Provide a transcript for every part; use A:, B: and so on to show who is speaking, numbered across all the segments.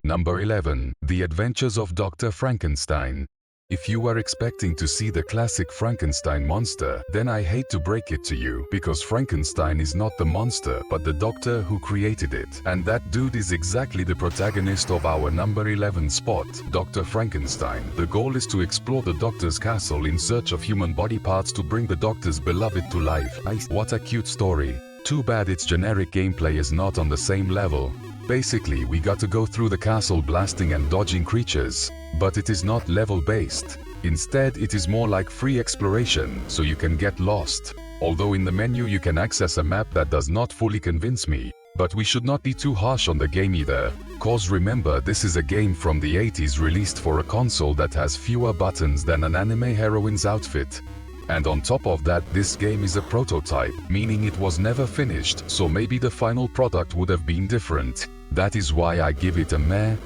A: Number 11. The Adventures of Dr. Frankenstein. If you were expecting to see the classic Frankenstein monster, then I hate to break it to you, because Frankenstein is not the monster, but the doctor who created it. And that dude is exactly the protagonist of our number 11 spot, Dr. Frankenstein. The goal is to explore the doctor's castle in search of human body parts to bring the doctor's beloved to life. What a cute story. Too bad its generic gameplay is not on the same level. Basically, we got to go through the castle blasting and dodging creatures, but it is not level-based. Instead, it is more like free exploration, so you can get lost. Although in the menu you can access a map that does not fully convince me. But we should not be too harsh on the game either, cause remember this is a game from the 80s released for a console that has fewer buttons than an anime heroine's outfit. And on top of that, this game is a prototype, meaning it was never finished, so maybe the final product would have been different. That is why I give it a meh.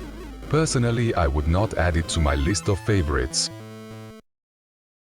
A: Personally, I would not add it to my list of favorites.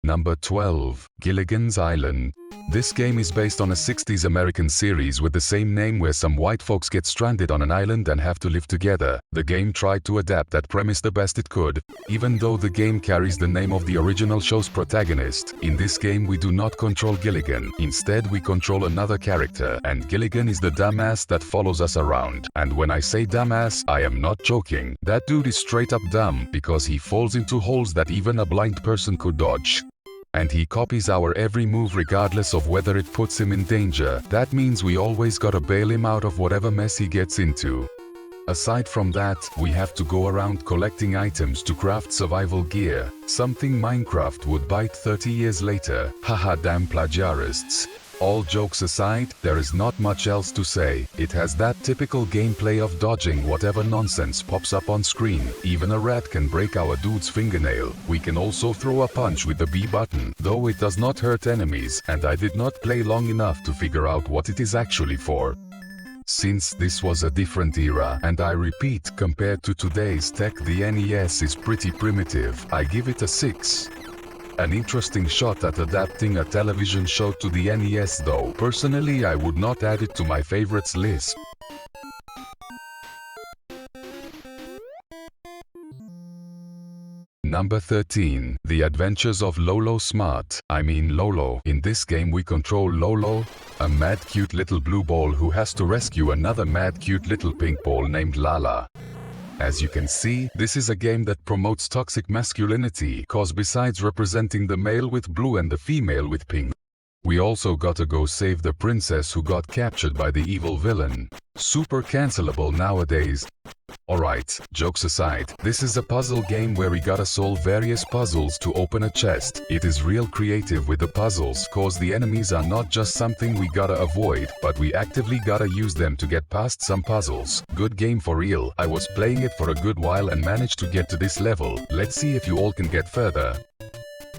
A: Number 12. Gilligan's Island. This game is based on a 60s American series with the same name where some white folks get stranded on an island and have to live together. The game tried to adapt that premise the best it could, even though the game carries the name of the original show's protagonist. In this game we do not control Gilligan, instead we control another character, and Gilligan is the dumbass that follows us around. And when I say dumbass, I am not joking. That dude is straight up dumb, because he falls into holes that even a blind person could dodge. And he copies our every move regardless of whether it puts him in danger. That means we always gotta bail him out of whatever mess he gets into. Aside from that, we have to go around collecting items to craft survival gear, something Minecraft would bite 30 years later. Haha, damn plagiarists. All jokes aside, there is not much else to say. It has that typical gameplay of dodging whatever nonsense pops up on screen. Even a rat can break our dude's fingernail. We can also throw a punch with the B button, though it does not hurt enemies, and I did not play long enough to figure out what it is actually for. Since this was a different era, and I repeat, compared to today's tech, the NES is pretty primitive. I give it a 6. An interesting shot at adapting a television show to the NES though. Personally, I would not add it to my favorites list. Number 13. The Adventures of Lolo Smart. I mean Lolo. In this game we control Lolo, a mad cute little blue ball who has to rescue another mad cute little pink ball named Lala. As you can see, this is a game that promotes toxic masculinity, cause besides representing the male with blue and the female with pink, we also gotta go save the princess who got captured by the evil villain. Super cancelable nowadays. Alright, jokes aside, this is a puzzle game where we gotta solve various puzzles to open a chest. It is real creative with the puzzles, cause the enemies are not just something we gotta avoid, but we actively gotta use them to get past some puzzles. Good game for real. I was playing it for a good while and managed to get to this level. Let's see if you all can get further.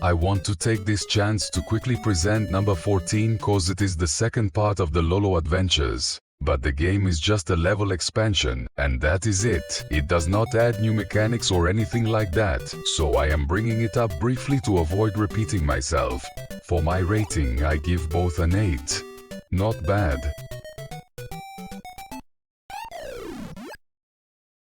A: I want to take this chance to quickly present number 14 cause it is the second part of the Lolo adventures. But the game is just a level expansion, and that is it. It does not add new mechanics or anything like that, so I am bringing it up briefly to avoid repeating myself. For my rating, I give both an 8. Not bad.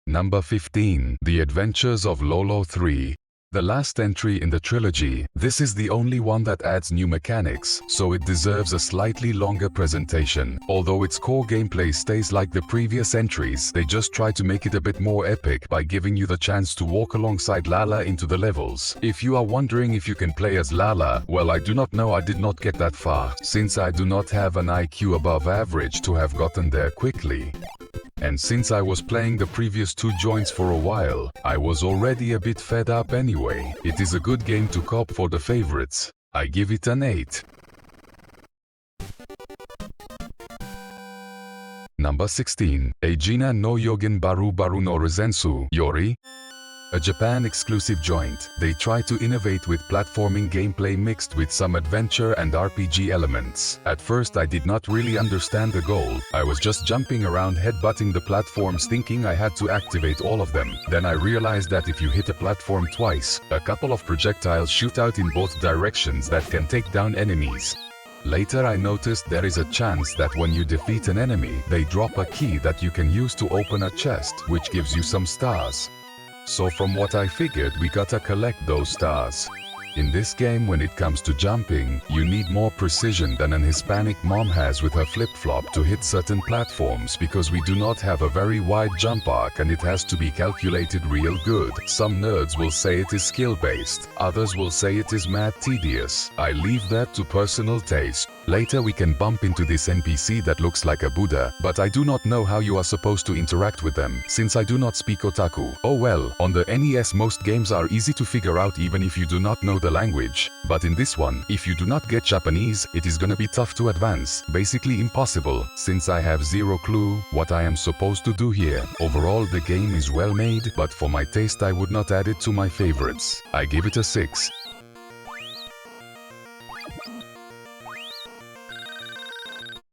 A: Number 15. The Adventures of Lolo 3. The last entry in the trilogy, this is the only one that adds new mechanics, so it deserves a slightly longer presentation. Although its core gameplay stays like the previous entries, they just try to make it a bit more epic by giving you the chance to walk alongside Lala into the levels. If you are wondering if you can play as Lala, well, I do not know, I did not get that far, since I do not have an IQ above average to have gotten there quickly. And since I was playing the previous two joints for a while, I was already a bit fed up anyway. It is a good game to cop for the favorites. I give it an 8. Number 16. Eijina no Yogen Baru Baru no Rezensu Yori. A Japan-exclusive joint, they try to innovate with platforming gameplay mixed with some adventure and RPG elements. At first I did not really understand the goal. I was just jumping around headbutting the platforms thinking I had to activate all of them. Then I realized that if you hit a platform twice, a couple of projectiles shoot out in both directions that can take down enemies. Later I noticed there is a chance that when you defeat an enemy, they drop a key that you can use to open a chest, which gives you some stars. So from what I figured, we gotta collect those stars. In this game, when it comes to jumping, you need more precision than an Hispanic mom has with her flip-flop to hit certain platforms, because we do not have a very wide jump arc and it has to be calculated real good. Some nerds will say it is skill-based, others will say it is mad tedious. I leave that to personal taste. Later we can bump into this NPC that looks like a Buddha, but I do not know how you are supposed to interact with them, since I do not speak otaku. Oh well, on the NES most games are easy to figure out even if you do not know the language. But in this one, if you do not get Japanese, it is gonna be tough to advance. Basically impossible, since I have zero clue what I am supposed to do here. Overall the game is well made, but for my taste I would not add it to my favorites. I give it a 6.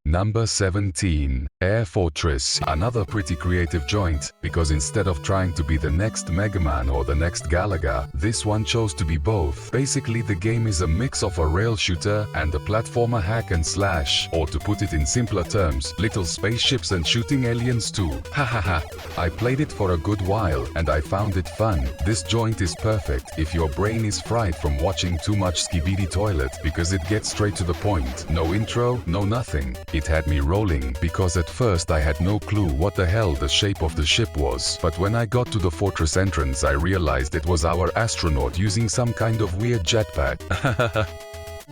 A: Number 17. Air Fortress. Another pretty creative joint, because instead of trying to be the next Mega Man or the next Galaga, this one chose to be both. Basically the game is a mix of a rail shooter and a platformer hack and slash, or to put it in simpler terms, little spaceships and shooting aliens too. Hahaha. I played it for a good while and I found it fun. This joint is perfect if your brain is fried from watching too much Skibidi Toilet, because it gets straight to the point. No intro, no nothing. It had me rolling, because at first I had no clue what the hell the shape of the ship was, but when I got to the fortress entrance I realized it was our astronaut using some kind of weird jetpack.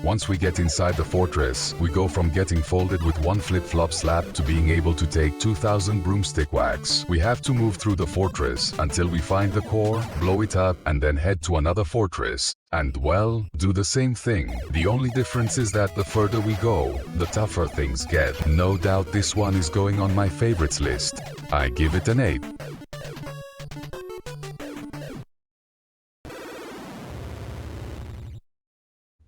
A: Once we get inside the fortress, we go from getting folded with one flip-flop slap to being able to take 2000 broomstick whacks. We have to move through the fortress until we find the core, blow it up, and then head to another fortress. And well, do the same thing. The only difference is that the further we go, the tougher things get. No doubt this one is going on my favorites list. I give it an 8.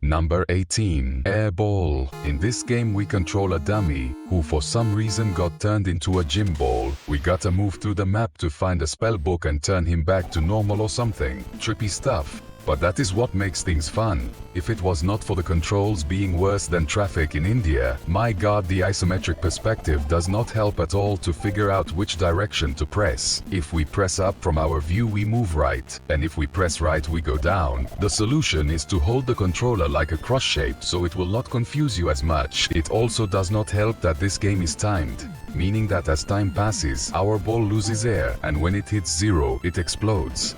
A: Number 18. Airball. In this game we control a dummy, who for some reason got turned into a gym ball. We gotta move through the map to find a spell book and turn him back to normal or something. Trippy stuff. But that is what makes things fun. If it was not for the controls being worse than traffic in India, my god, the isometric perspective does not help at all to figure out which direction to press. If we press up from our view we move right, and if we press right we go down. The solution is to hold the controller like a cross shape so it will not confuse you as much. It also does not help that this game is timed, meaning that as time passes our ball loses air, and when it hits 0 it explodes.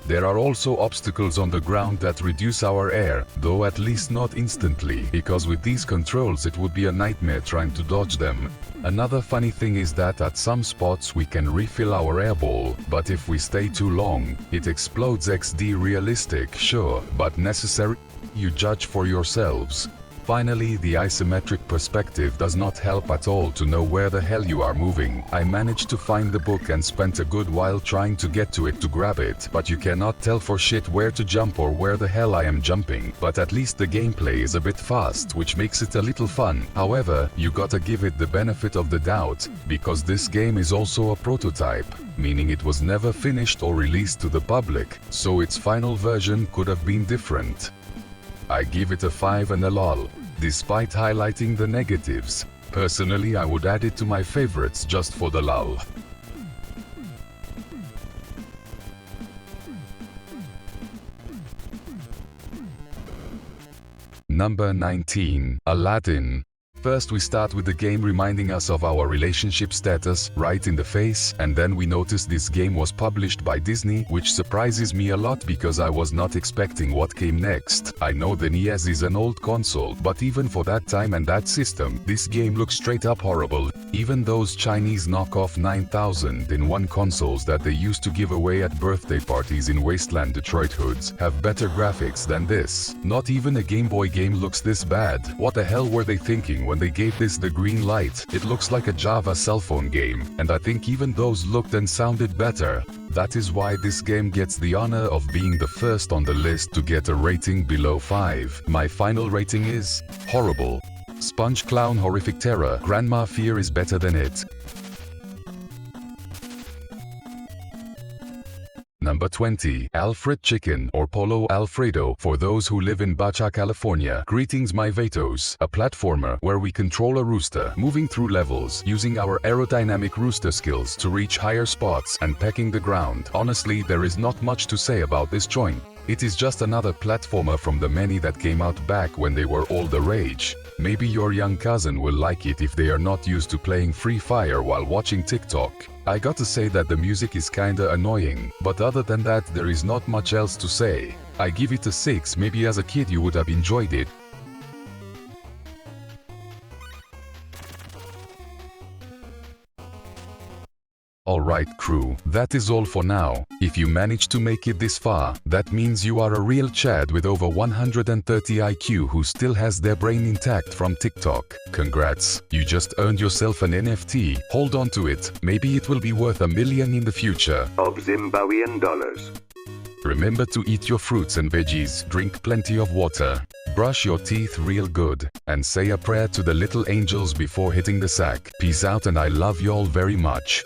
A: There are also obstacles on the ground that reduce our air, though at least not instantly, because with these controls it would be a nightmare trying to dodge them. Another funny thing is that at some spots we can refill our airball, but if we stay too long, it explodes. XD realistic, sure, but necessary? You judge for yourselves. Finally, the isometric perspective does not help at all to know where the hell you are moving. I managed to find the book and spent a good while trying to get to it to grab it, but you cannot tell for shit where to jump or where the hell I am jumping. But at least the gameplay is a bit fast, which makes it a little fun. However, you gotta give it the benefit of the doubt, because this game is also a prototype, meaning it was never finished or released to the public, so its final version could have been different. I give it a 5 and a lol, despite highlighting the negatives. Personally, I would add it to my favorites just for the lull. Number 19. Aladdin. First we start with the game reminding us of our relationship status right in the face, and then we notice this game was published by Disney, which surprises me a lot because I was not expecting what came next. I know the NES is an old console, but even for that time and that system, this game looks straight up horrible. Even those Chinese knockoff 9001 consoles that they used to give away at birthday parties in Wasteland Detroit hoods have better graphics than this. Not even a Game Boy game looks this bad. What the hell were they thinking when they gave this the green light? It looks like a Java cell phone game, and I think even those looked and sounded better. That is why this game gets the honor of being the first on the list to get a rating below 5. My final rating is horrible. Sponge Clown Horrific Terror. Grandma Fear is better than it. Number 20. Alfred Chicken or Polo Alfredo for those who live in Baja California. Greetings my Vatos, a platformer where we control a rooster, moving through levels, using our aerodynamic rooster skills to reach higher spots and pecking the ground. Honestly, there is not much to say about this joint. It is just another platformer from the many that came out back when they were all the rage. Maybe your young cousin will like it if they are not used to playing Free Fire while watching TikTok. I gotta say that the music is kinda annoying, but other than that there is not much else to say. I give it a 6, maybe as a kid you would have enjoyed it. Alright crew, that is all for now. If you managed to make it this far, that means you are a real Chad with over 130 IQ who still has their brain intact from TikTok. Congrats, you just earned yourself an NFT. Hold on to it, maybe it will be worth $1 million in the future.
B: Of Zimbabwean dollars.
A: Remember to eat your fruits and veggies, drink plenty of water, brush your teeth real good, and say a prayer to the little angels before hitting the sack. Peace out and I love y'all very much.